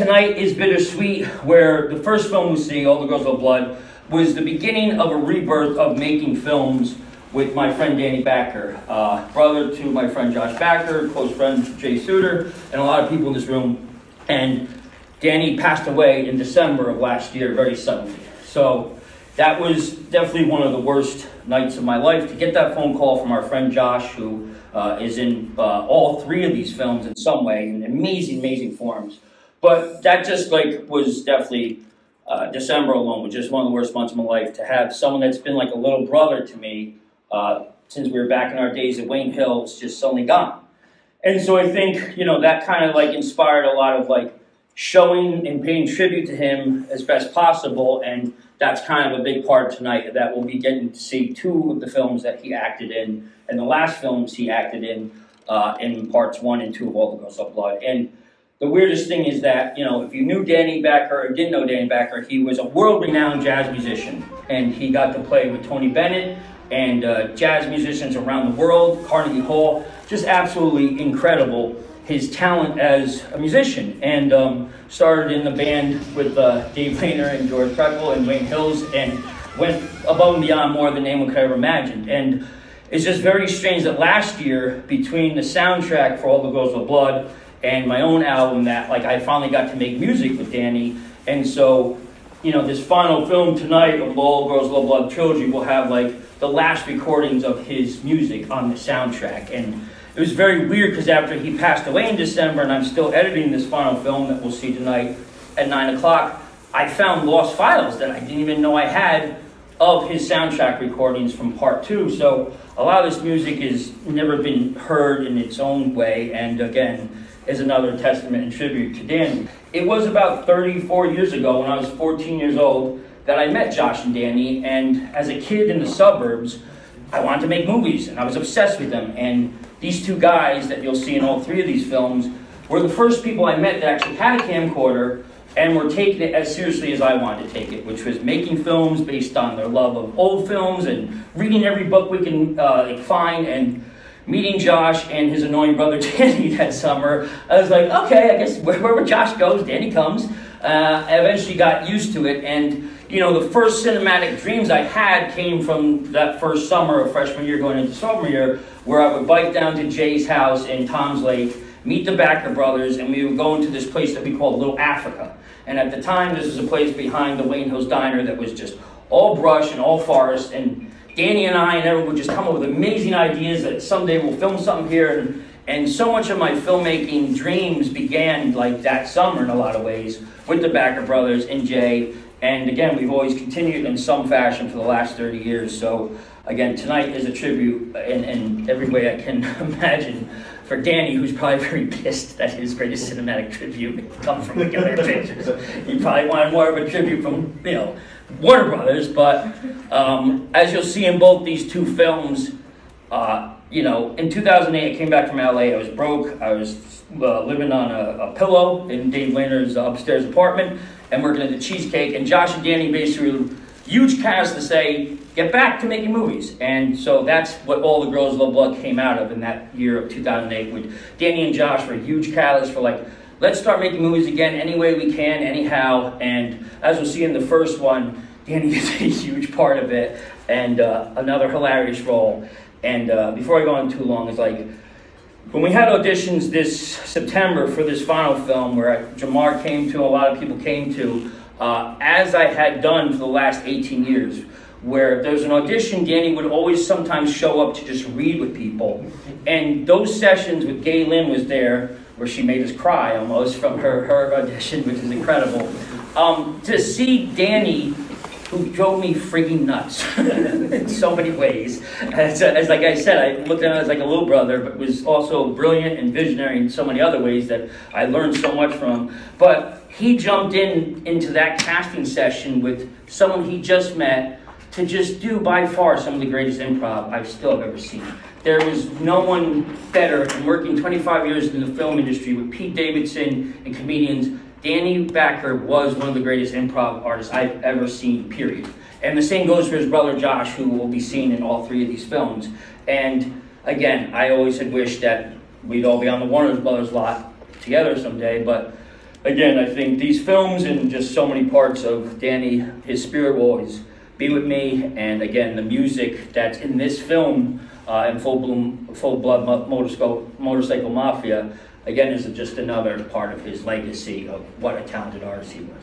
tonight is bittersweet, where the first film we see, All the Girls Love Blood, was the beginning of a rebirth of making films with my friend Danny Bacher, brother to my friend Josh Bacher, close friend to Jay Suter, and a lot of people in this room. And Danny passed away in December of last year, very suddenly. So that was definitely one of the worst nights of my life, to get that phone call from our friend Josh, who is in all three of these films in some way, in amazing forms. But that just was definitely, December alone was just one of the worst months of my life, to have someone that's been like a little brother to me since we were back in our days at Wayne Hills just suddenly gone. And so I think, that kind of inspired a lot of showing and paying tribute to him as best possible, and that's kind of a big part tonight, that we'll be getting to see two of the films that he acted in, and the last films he acted in parts 1 and 2 of All the Girls Love Blood. And the weirdest thing is that, if you knew Danny Bacher or didn't know Danny Bacher, he was a world-renowned jazz musician, and he got to play with Tony Bennett and jazz musicians around the world, Carnegie Hall. Just absolutely incredible, his talent as a musician, and started in the band with Dave Rayner and George Preckle and Wayne Hills, and went above and beyond more than anyone could ever imagine. And it's just very strange that last year, between the soundtrack for All the Girls Love Blood and my own album, that I finally got to make music with Danny. And so, this final film tonight of All Girls Love Blood trilogy will have the last recordings of his music on the soundtrack. And it was very weird, because after he passed away in December, and I'm still editing this final film that we'll see tonight at 9 o'clock, I found lost files that I didn't even know I had of his soundtrack recordings from part 2. So a lot of this music has never been heard in its own way, and again, is another testament and tribute to Danny. It was about 34 years ago, when I was 14 years old, that I met Josh and Danny, and as a kid in the suburbs, I wanted to make movies, and I was obsessed with them. And these two guys that you'll see in all three of these films were the first people I met that actually had a camcorder and were taking it as seriously as I wanted to take it, which was making films based on their love of old films and reading every book we can find. And meeting Josh and his annoying brother Danny that summer, I was like, okay, I guess wherever Josh goes, Danny comes. I eventually got used to it, and the first cinematic dreams I had came from that first summer of freshman year going into sophomore year, where I would bike down to Jay's house in Tom's Lake, meet the Bacher brothers, and we would go into this place that we called Little Africa. And at the time, this was a place behind the Wayne Hills Diner that was just all brush and all forest, and Danny and I and everyone would just come up with amazing ideas that someday we'll film something here. And so much of my filmmaking dreams began that summer in a lot of ways with the Bacher brothers and Jay. And again, we've always continued in some fashion for the last 30 years. So again, tonight is a tribute in every way I can imagine for Danny, who's probably very pissed that his greatest cinematic tribute comes from Together Pictures. He probably wanted more of a tribute from, Warner Brothers. But as you'll see in both these two films, in 2008, I came back from LA. I was broke. I was living on a pillow in Dave Rayner's upstairs apartment and working at the Cheesecake. And Josh and Danny basically huge cast to say, get back to making movies. And so that's what All the Girls Love Blood came out of in that year of 2008. With Danny and Josh were a huge catalyst for let's start making movies again any way we can, anyhow. And as we'll see in the first one, Danny is a huge part of it, and another hilarious role. And before I go on too long, it's when we had auditions this September for this final film, where Jamar came to, a lot of people came to, as I had done for the last 18 years, where if there was an audition, Danny would always sometimes show up to just read with people. And those sessions with Gay Lynn was there, where she made us cry almost from her audition, which is incredible. To see Danny, who drove me freaking nuts in so many ways. As like I said, I looked at him as a little brother, but was also brilliant and visionary in so many other ways that I learned so much from. But he jumped into that casting session with someone he just met to just do by far some of the greatest improv I've still ever seen. There was no one better, and working 25 years in the film industry with Pete Davidson and comedians, Danny Bacher was one of the greatest improv artists I've ever seen, period. And the same goes for his brother Josh, who will be seen in all three of these films. And again, I always had wished that we'd all be on the Warner Brothers lot together someday, but again, I think these films and just so many parts of Danny, his spirit will always be with me. And again, the music that's in this film and Full Blood Motorcycle Mafia, again, is just another part of his legacy of what a talented artist he was.